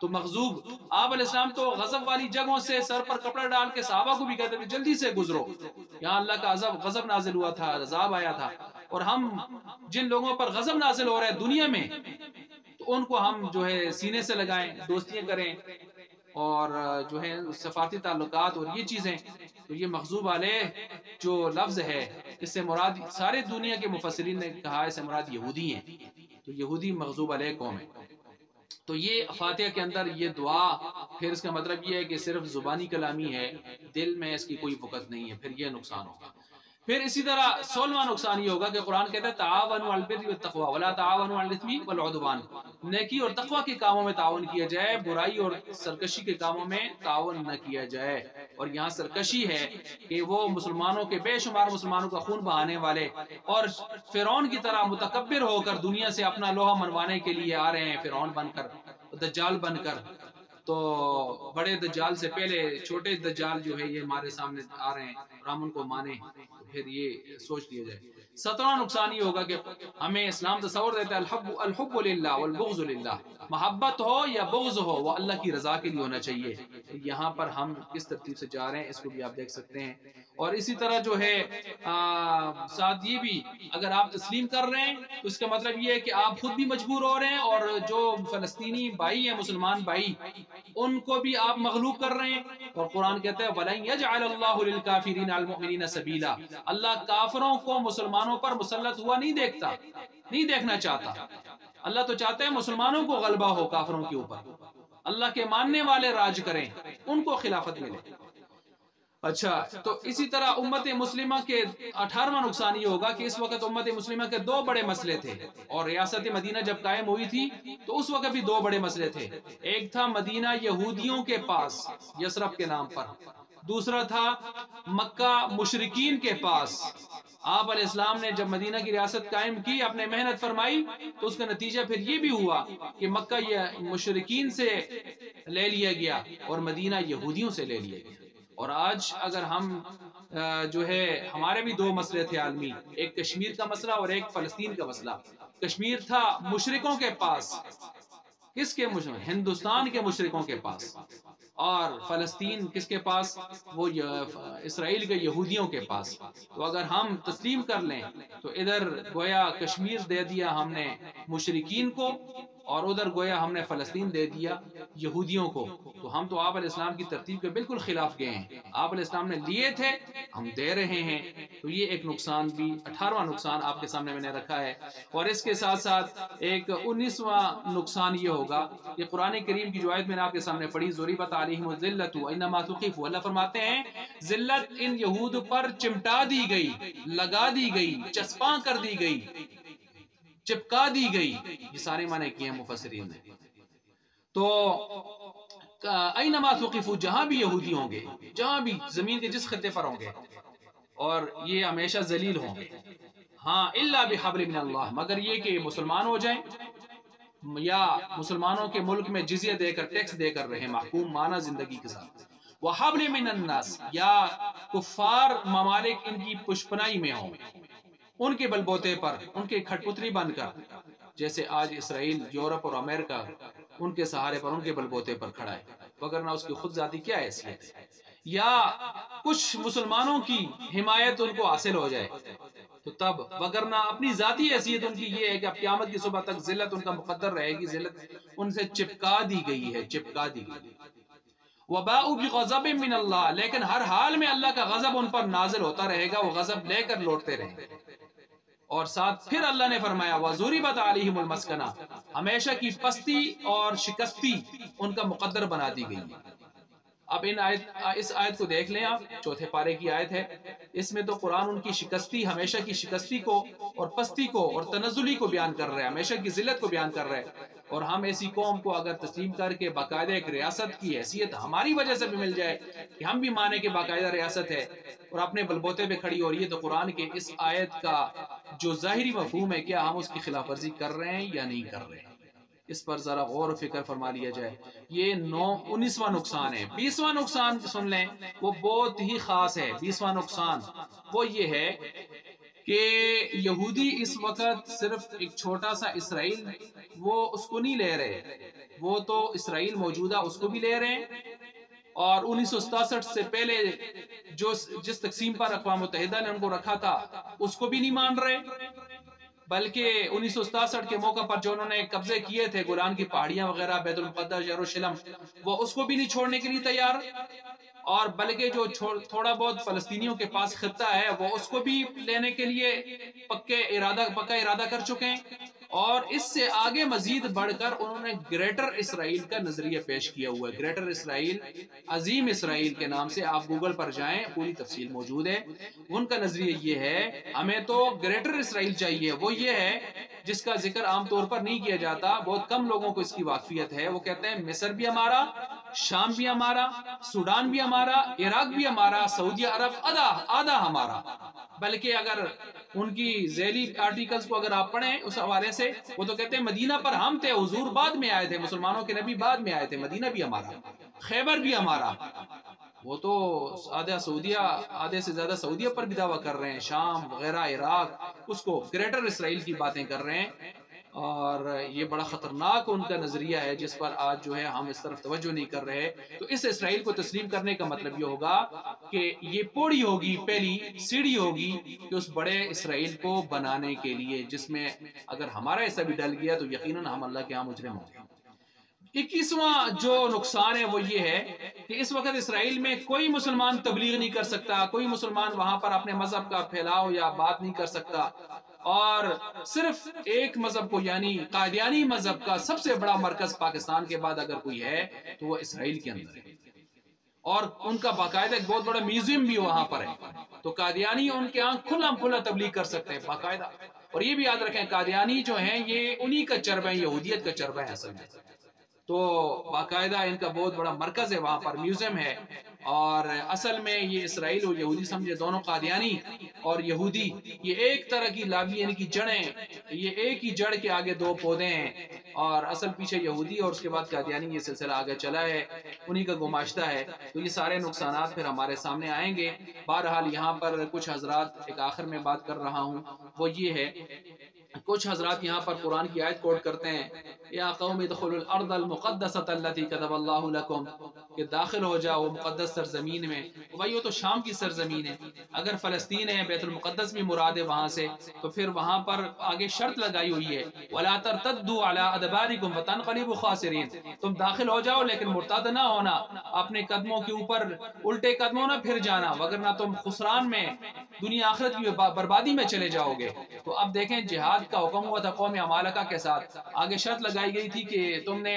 تو مغضوب آپ علیہ السلام تو غضب والی جگہوں سے سر پر کپڑا ڈال کے صحابہ کو بھی کہتے تھے جلدی سے گزرو، یہاں اللہ کا غضب نازل ہوا تھا، عذاب آیا تھا، اور ہم جن لوگوں پر غضب نازل ہو رہا ہے دنیا میں تو ان کو ہم جو ہے سینے سے لگائیں، دوستیاں کریں، اور جو ہے سفارتی تعلقات اور یہ چیزیں. تو یہ مغضوب علیہ جو لفظ ہے اس سے مراد سارے دنیا کے مفسرین نے کہا اس سے مراد یہودی ہیں، تو یہودی مغضوب علیہ قوم ہے. تو یہ فاتحہ کے اندر یہ دعا، پھر اس کا مطلب یہ ہے کہ صرف زبانی کلامی ہے، دل میں اس کی کوئی وقت نہیں ہے، پھر یہ نقصان ہوگا. پھر اسی طرح 16واں نقصان یہ ہوگا کہ قرآن کہتا ہے تعاونوا علی البر والتقوی ولا تعاونوا علی الاثم والعدوان، نیکی اور تقوی کے کاموں میں تعاون کیا جائے، برائی اور سرکشی کے کاموں میں تعاون نہ کیا جائے. اور یہاں سرکشی ہے کہ وہ مسلمانوں کے بے شمار مسلمانوں کا خون بہانے والے اور فرعون کی طرح متکبر ہو کر دنیا سے اپنا لوہا منوانے کے لیے آ رہے ہیں، فرعون بن کر، دجال بن کر. تو بڑے دجال سے پہلے چھوٹے دجال جو ہے یہ ہمارے سامنے آ رہے ہیں اور ہم ان کو مانیں، تو پھر یہ سوچ لیا جائے. 17واں نقصان یہ ہوگا کہ ہمیں اسلام تصور دیتا ہے الحب للہ والبغض للہ، محبت ہو یا بغض ہو وہ اللہ کی رضا کے لیے ہونا چاہیے. یہاں پر ہم کس ترتیب سے جا رہے ہیں اس کو بھی آپ دیکھ سکتے ہیں. اور اسی طرح جو ہے ساتھ یہ بھی اگر آپ تسلیم کر رہے ہیں تو اس کا مطلب یہ ہے کہ آپ خود بھی مجبور ہو رہے ہیں اور جو فلسطینی بھائی ہیں، مسلمان بھائی، ان کو بھی آپ مغلوب کر رہے ہیں. اور قرآن کہتا ہے وَلَن يَجْعَلَ اللَّهُ لِلْكَافِرِينَ عَلَى الْمُؤْمِنِينَ سَبِيلًا، اللہ کافروں کو مسلمانوں پر مسلط ہوا نہیں دیکھنا چاہتا. اللہ تو چاہتا ہے مسلمانوں کو غلبہ ہو کافروں کے اوپر، اللہ کے ماننے والے راج کریں، ان کو خلافت ملے. اچھا، تو اسی طرح امت مسلمہ کے 18واں نقصان یہ ہوگا کہ اس وقت امت مسلمہ کے دو بڑے مسئلے تھے، اور ریاست مدینہ جب قائم ہوئی تھی تو اس وقت بھی دو بڑے مسئلے تھے. ایک تھا مدینہ یہودیوں کے پاس یثرب کے نام پر، دوسرا تھا مکہ مشرکین کے پاس. آپ علیہ السلام نے جب مدینہ کی ریاست قائم کی، اپنے محنت فرمائی، تو اس کا نتیجہ پھر یہ بھی ہوا کہ مکہ یہ مشرکین سے لے لیا گیا اور مدینہ یہودیوں سے لے لیا گیا. اور آج اگر ہم جو ہے ہمارے بھی دو مسئلے تھے عالمی، ایک کشمیر کا مسئلہ اور ایک فلسطین کا مسئلہ. کشمیر تھا مشرکوں کے پاس، کس کے مشرک؟ ہندوستان کے مشرکوں کے پاس. اور فلسطین کس کے پاس؟ وہ اسرائیل کے یہودیوں کے پاس. تو اگر ہم تسلیم کر لیں تو ادھر گویا کشمیر دے دیا ہم نے مشرکین کو، اور ادھر گویا ہم نے فلسطین دے دیا یہودیوں کو. تو ہم تو آپ علیہ السلام کی ترتیب کے بالکل خلاف گئے ہیں. آپ علیہ السلام نے لیے تھے، ہم دے رہے ہیں. تو یہ ایک نقصان بھی 18واں نقصان آپ کے سامنے میں نے رکھا ہے. اور اس کے ساتھ ساتھ ایک 19واں نقصان یہ ہوگا کہ قرآن کریم کی جو آیت میں نے آپ کے سامنے پڑھی ضربت علیہم الذلۃ اینما ثقفوا، اللہ فرماتے ہیں ذلت ان یہود پر چمٹا دی گئی، لگا دی گئی، چسپاں کر دی گئی، چپکا دی گئی. یہ سارے معنی کیے ہیں مفسرین نے. تو اینما ثقفوا، جہاں بھی یہودی ہوں گے، جہاں بھی زمین کے جس خطے پر ہوں گے، اور یہ ہمیشہ ذلیل ہوں گے. ہاں الا بحبل من اللہ، مگر یہ کہ مسلمان ہو جائیں یا مسلمانوں کے ملک میں جزیہ دے کر، ٹیکس دے کر رہے، محکوم معنی زندگی کے ساتھ. وحبل من الناس، یا کفار ممالک ان کی پشپنائی میں ہوں، ان کے بلبوتے پر، ان کے کھٹ پتری بن کر، جیسے آج اسرائیل، یورپ اور امریکہ ان کے سہارے پر، ان کے بلبوتے پر کھڑا ہے، وگرنہ اس کی خود ذاتی کیا حیثیت ہے. یا کچھ مسلمانوں کی حمایت ان کو حاصل ہو جائے تو تب، وگرنہ اپنی ذاتی حیثیت ان کی یہ ہے کہ اب قیامت کی صبح تک ذلت ان کا مقدر رہے گی. ذلت ان سے چپکا دی گئی ہے، چپکا دی گئی. وباءوا بغضب من اللہ، لیکن ہر حال میں اللہ کا غضب ان پر نازل ہوتا رہے گا، وہ غضب لے کر لوٹتے رہیں گے. اور ساتھ پھر اللہ نے فرمایا وَضُرِبَتْ عَلَيْهِمُ الْمَسْكَنَةُ، ہمیشہ کی پستی اور شکستی ان کا مقدر بنا دی گئی. اب اس آیت کو دیکھ لیں آپ، چوتھے پارے کی آیت ہے. اس میں تو قرآن ان کی شکستی، ہمیشہ کی شکستی کو اور پستی کو اور تنزلی کو بیان کر رہا ہے، ہمیشہ کی ذلت کو بیان کر رہا ہے. اور ہم ایسی قوم کو اگر تسلیم کر کے باقاعدہ ایک ریاست کی حیثیت ہماری وجہ سے بھی مل جائے کہ ہم بھی مانے کہ باقاعدہ ریاست ہے اور اپنے بلبوتے پہ کھڑی ہو رہی ہے، تو قرآن کے اس آیت کا جو ظاہری مفہوم ہے، کیا ہم اس کی خلاف ورزی کر رہے ہیں یا نہیں کر رہے ہیں؟ اس پر ذرا غور و فکر فرما لیا جائے. یہ 19واں نقصان ہے. 20واں نقصان سن لیں، وہ بہت ہی خاص ہے. 20واں نقصان وہ یہ ہے کہ یہودی اس وقت صرف ایک چھوٹا سا اسرائیل وہ اس کو نہیں لے رہے، وہ تو اسرائیل موجودہ اس کو بھی لے رہے ہیں، اور 1967 سے پہلے جس تقسیم پر اقوام متحدہ نے ان کو رکھا تھا اس کو بھی نہیں مان رہے، بلکہ 1967 کے موقع پر جو انہوں نے قبضے کیے تھے گولان کی پہاڑیاں وغیرہ، بیت المقدس، یروشلم، وہ اس کو بھی نہیں چھوڑنے کے لیے تیار، اور بلکہ جو تھوڑا بہت فلسطینیوں کے پاس خطہ ہے وہ اس کو بھی لینے کے لیے پکا ارادہ کر چکے ہیں، اور اس سے آگے مزید بڑھ کر انہوں نے گریٹر اسرائیل کا نظریہ پیش کیا ہوا ہے۔ گریٹر اسرائیل، عظیم اسرائیل کے نام سے آپ گوگل پر جائیں، پوری تفصیل موجود ہے۔ ان کا نظریہ یہ ہے ہمیں تو گریٹر اسرائیل چاہیے، وہ یہ ہے جس کا ذکر عام طور پر نہیں کیا جاتا، بہت کم لوگوں کو اس کی واقفیت ہے۔ وہ کہتے ہیں مصر بھی ہمارا، شام بھی ہمارا، سوڈان بھی ہمارا، عراق بھی ہمارا، سعودی عرب آدھا ہمارا۔ بلکہ اگر ان کی ذیلی آرٹیکلز کو اگر آپ پڑھیں اس حوالے سے، وہ تو کہتے ہیں مدینہ پر ہم تھے، حضور بعد میں آئے تھے، مسلمانوں کے نبی بعد میں آئے تھے، مدینہ بھی ہمارا، خیبر بھی ہمارا۔ وہ تو آدھے سے زیادہ سعودیہ پر بھی دعویٰ کر رہے ہیں، شام وغیرہ، عراق، اس کو گریٹر اسرائیل کی باتیں کر رہے ہیں، اور یہ بڑا خطرناک ان کا نظریہ ہے جس پر آج جو ہے ہم اس طرف توجہ نہیں کر رہے۔ تو اس اسرائیل کو تسلیم کرنے کا مطلب یہ ہوگا کہ یہ پوڑی ہوگی، پہلی سیڑھی ہوگی کہ اس بڑے اسرائیل کو بنانے کے لیے، جس میں اگر ہمارا ایسا بھی ڈل گیا تو یقیناً ہم اللہ کے ہاں مجرم ہوں گے۔ 21واں جو نقصان ہے وہ یہ ہے کہ اس وقت اسرائیل میں کوئی مسلمان تبلیغ نہیں کر سکتا، کوئی مسلمان وہاں پر اپنے مذہب کا پھیلاؤ یا بات نہیں کر سکتا، اور صرف ایک مذہب کو یعنی قادیانی مذہب کا سب سے بڑا مرکز پاکستان کے بعد اگر کوئی ہے تو وہ اسرائیل کے اندر ہے، اور ان کا باقاعدہ ایک بہت بڑا میوزیم بھی وہاں پر ہے۔ تو قادیانی ان کے آنکھ کھلا تبلیغ کر سکتے ہیں باقاعدہ، اور یہ بھی یاد رکھیں قادیانی جو ہیں یہ انہی کا چربہ ہے، یہودیت کا چربہ ہے اصل میں، تو باقاعدہ ان کا بہت بڑا مرکز ہے، وہاں پر میوزیم ہے، اور اصل میں یہ اسرائیل اور یہودی سمجھے دونوں، قادیانی اور یہودی، یہ ایک طرح کی لابی، ان کی جڑیں، یہ ایک ہی جڑ کے آگے دو پودے ہیں، اور اصل پیچھے یہودی اور اس کے بعد قادیانی، یہ سلسلہ آگے چلا ہے، انہی کا گماشتہ ہے۔ تو یہ سارے نقصانات پھر ہمارے سامنے آئیں گے۔ بہرحال یہاں پر کچھ حضرات، ایک آخر میں بات کر رہا ہوں وہ یہ ہے، کچھ حضرات یہاں پر قرآن کی آیت کوٹ کرتے ہیں، یا قوم ادخلوا الارض المقدسۃ التي كتب اللہ لکم، کہ داخل ہو جاؤ مقدس سرزمین میں۔ بھائی وہ تو شام کی سرزمین ہے، اگر فلسطین ہے، بیت المقدس بھی مراد ہے وہاں سے، تو پھر وہاں پر آگے شرط لگائی ہوئی ہے وَلَا تَرْتَدُّوا عَلَىٰ أَدْبَارِكُمْ فَتَنْقَلِبُوا خَاسِرِينَ، تم داخل ہو جاؤ لیکن مرتد نہ ہونا، اپنے قدموں کے اوپر الٹے قدموں نہ پھر جانا، وگرنہ تم خسران میں، دنیا آخرت کی بربادی میں چلے جاؤ گے۔ تو اب دیکھیں جہاد کا حکم ہوا تھا قوم عمالقہ کے ساتھ، آگے شرط لگائی گئی تھی کہ تم نے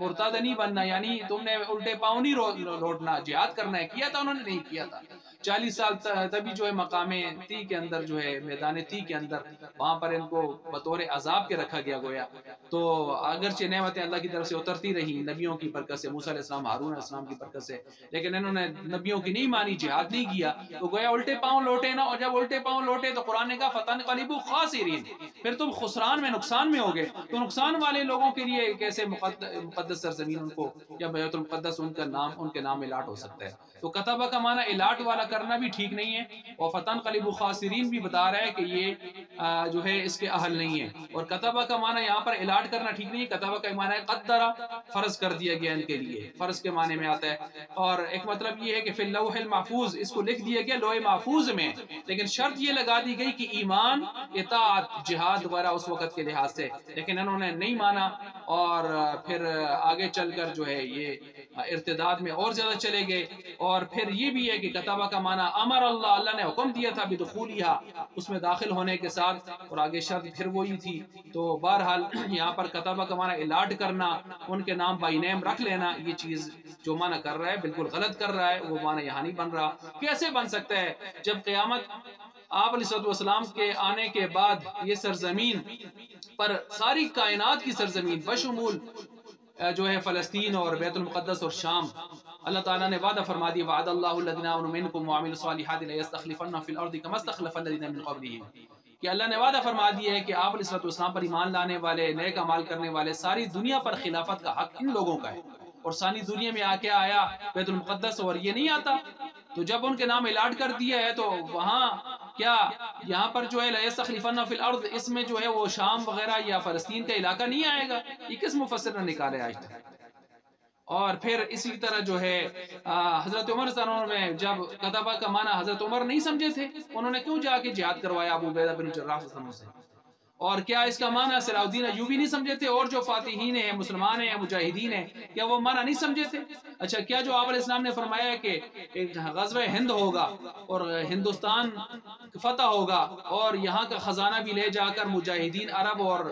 مرتد نہیں بننا، یعنی تم نے الٹے پاؤں نہیں لوٹنا، جہاد کرنا ہے، کیا تھا انہوں نے؟ نہیں کیا تھا۔ 40 سال تبھی جو ہے مقام تی کے اندر جو ہے میدان تی کے اندر وہاں پر ان کو بطور عذاب کے رکھا گیا گویا۔ تو اگرچہ نعمتیں اللہ کی طرف سے اترتی رہی نبیوں کی برکت سے، موسیٰ علیہ السلام، ہارون علیہ السلام کی برکت سے، لیکن انہوں نے نبیوں کی نہیں مانی، جہاد نہیں کیا، تو گویا الٹے پاؤں لوٹے نا، اور جب الٹے پاؤں لوٹے تو قرآن نے کہا فَتَنْقَلِبُوا خَاسِرِينَ، پھر تم خسران میں، نقصان میں ہوگے۔ تو نقصان والے لوگوں کے لیے کیسے مقدس سرزمین ان کو یا بیت المقدس ان کے نام الاٹ ہو سکتا ہے؟ تو کتبہ کا معنی الاٹ والا کرنا بھی ٹھیک نہیں ہے، اور فَتَنْقَلِبُوا خَاسِرِينَ بھی بتا رہا ہے کہ یہ جو ہے اس کے اہل نہیں ہے، اور کتبہ کا معنی یہاں پر الاٹ کرنا ٹھیک نہیں ہے، کتبہ کا معنی ہے قدرہ، فرض کر دیا گیا ان کے لیے، فرض کے معنی میں آتا ہے، اور ایک مطلب یہ ہے کہ فی اللوح المحفوظ، اس کو لکھ دیا گیا لوح محفوظ میں، لیکن شرط یہ لگا دی گئی کہ ایمان، اطاعت، جہاد وغیرہ اس وقت کے لحاظ سے، لیکن انہوں نے نہیں مانا، اور پھر آگے چل کر جو ہے یہ ارتداد میں اور زیادہ چلے گئے۔ اور پھر یہ بھی ہے کہ کتبہ کا معنی امر اللہ نے حکم دیا تھا بدخولیہا، اس میں داخل ہونے کے ساتھ، اور آگے شرط پھر وہی تھی۔ تو بہرحال یہاں پر کتبہ کا معنی الاٹ کرنا، ان کے نام بائی نیم رکھ لینا، یہ چیز جو معنی کر رہا ہے بالکل غلط کر رہا ہے، وہ معنی یہاں نہیں بن رہا۔ کیسے بن سکتا ہے جب قیامت آپ علیہ السلام کے آنے کے بعد یہ سرزمین پر ساری کائنات کی سرزمین بشمول جو ہے فلسطین اور بیت المقدس اور شام، اللہ تعالیٰ نے وعدہ فرما دیا وعد اللہ الذین آمنوا منکم وعملوا الصالحات لیستخلفنہم فی الارض کما استخلف الذین من قبلہم، کہ اللہ نے وعدہ فرما دیا ہے کہ آپ علیہ السلام پر ایمان لانے والے، نیک اعمال کرنے والے، ساری دنیا پر خلافت کا حق ان لوگوں کا ہے، اور ساری دنیا میں آ کے آیا بیت المقدس، اور یہ نہیں آتا، تو جب ان کے نام الاٹ کر دیا ہے تو وہاں کیا یہاں پر جو ہے لَيَسْتَخْلِفَنَّ فِي الْأَرْضِ اس میں جو ہے وہ شام وغیرہ یا فلسطین کا علاقہ نہیں آئے گا؟ یہ کس مفسر نے نکالے آج تک؟ اور پھر اسی طرح جو ہے حضرت عمر صلی اللہ علیہ وسلم میں جب کتبہ کا معنی حضرت عمر نہیں سمجھے تھے، انہوں نے کیوں جا کے جہاد کروایا ابو عبیدہ بن جراح صلی اللہ علیہ وسلم سے؟ اور کیا اس کا معنی صلاح الدین ایوبی نہیں سمجھے تھے، اور جو فاتحین ہیں، مسلمان ہیں، مجاہدین ہیں، کیا وہ معنی نہیں سمجھے تھے؟ اچھا کیا جو آپ علیہ السلام نے فرمایا ہے کہ ایک غزوہ ہند ہوگا اور ہندوستان فتح ہوگا اور یہاں کا خزانہ بھی لے جا کر مجاہدین عرب اور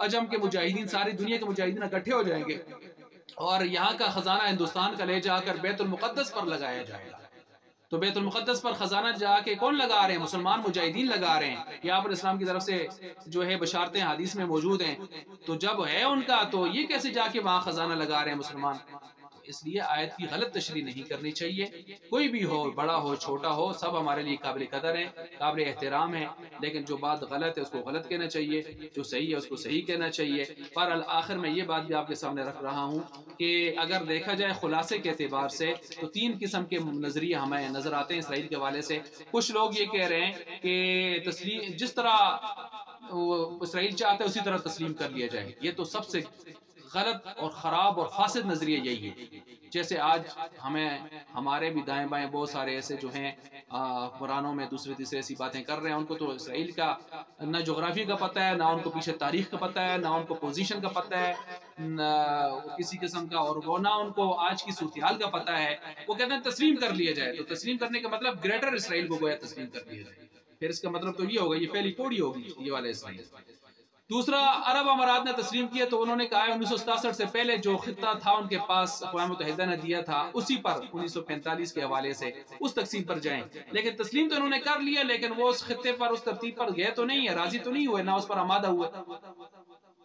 عجم کے مجاہدین، ساری دنیا کے مجاہدین اکٹھے ہو جائیں گے اور یہاں کا خزانہ ہندوستان کا لے جا کر بیت المقدس پر لگایا جائے گا؟ تو بیت المقدس پر خزانہ جا کے کون لگا رہے ہیں؟ مسلمان مجاہدین لگا رہے ہیں۔ یہ آپ الاسلام کی طرف سے جو ہے بشارتیں حدیث میں موجود ہیں، تو جب ہے ان کا تو یہ کیسے جا کے وہاں خزانہ لگا رہے ہیں مسلمان؟ اس لیے آیت کی غلط تشریح نہیں کرنی چاہیے، کوئی بھی ہو، بڑا ہو چھوٹا ہو، سب ہمارے لیے قابل قدر ہیں، قابل احترام ہیں، لیکن جو بات غلط ہے اس کو غلط کہنا چاہیے، جو صحیح ہے اس کو صحیح کہنا چاہیے۔ پر آخر میں یہ بات بھی آپ کے سامنے رکھ رہا ہوں کہ اگر دیکھا جائے خلاصے کے اعتبار سے تو تین قسم کے نظریے ہمیں نظر آتے ہیں اسرائیل کے حوالے سے۔ کچھ لوگ یہ کہہ رہے ہیں کہ تسلیم جس طرح اسرائیل چاہتا ہے اسی طرح تسلیم کر لیا جائے، یہ تو سب سے غلط اور خراب اور فاسد نظریہ یہی ہے۔ جیسے آج ہمارے بھی دائیں بائیں بہت سارے ایسے جو ہیں قرآنوں میں دوسرے تیسرے ایسی باتیں کر رہے ہیں، ان کو تو اسرائیل کا نہ جغرافی کا پتہ ہے، نہ ان کو پیچھے تاریخ کا پتہ ہے، نہ ان کو پوزیشن کا پتہ ہے، نہ کسی قسم کا، اور وہ نہ ان کو آج کی صورتحال کا پتہ ہے۔ وہ کہتے ہیں تسلیم کر لیا جائے، تو تسلیم کرنے کا مطلب گریٹر اسرائیل کو گویا تسلیم کر لیا جائے، پھر اس کا مطلب تو یہ ہوگا یہ پہلی کوڑی ہوگی یہ والے اسرائیل۔ دوسرا، عرب امارات نے تسلیم کیا تو انہوں نے کہا 1967 سے پہلے جو خطہ تھا ان کے پاس اقوام متحدہ نے دیا تھا اسی پر 1945 کے حوالے سے اس تقسیم پر جائیں، لیکن تسلیم تو انہوں نے کر لیا، لیکن وہ اس خطے پر اس ترتیب پر گئے تو نہیں ہے، راضی تو نہیں ہوئے، نہ اس پر آمادہ ہوئے،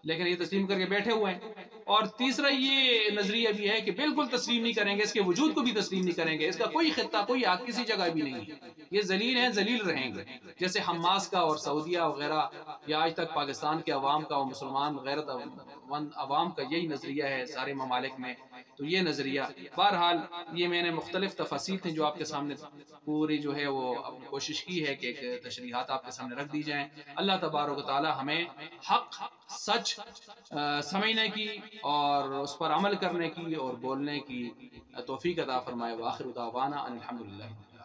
لیکن یہ تسلیم کر کے بیٹھے ہوئے ہیں۔ اور تیسرا یہ نظریہ بھی ہے کہ بالکل تسلیم نہیں کریں گے، اس کے وجود کو بھی تسلیم نہیں کریں گے، اس کا کوئی خطہ کوئی حق کسی جگہ بھی نہیں ہے، یہ ذلیل ہیں، ذلیل رہیں گے، جیسے حماس کا اور سعودیہ وغیرہ یا آج تک پاکستان کے عوام کا اور مسلمان غیرت عوام کا یہی نظریہ ہے سارے ممالک میں۔ تو یہ نظریہ بہرحال یہ میں نے مختلف تفاصیل تھیں جو آپ کے سامنے پوری جو ہے وہ اپنی کوشش کی ہے کہ ایک تشریحات آپ کے سامنے رکھ دی جائیں۔ اللہ تبارک و تعالی ہمیں حق سچ سمجھنے کی اور اس پر عمل کرنے کی اور بولنے کی توفیق عطا فرمائے۔ وآخر دعوانا ان الحمدللہ۔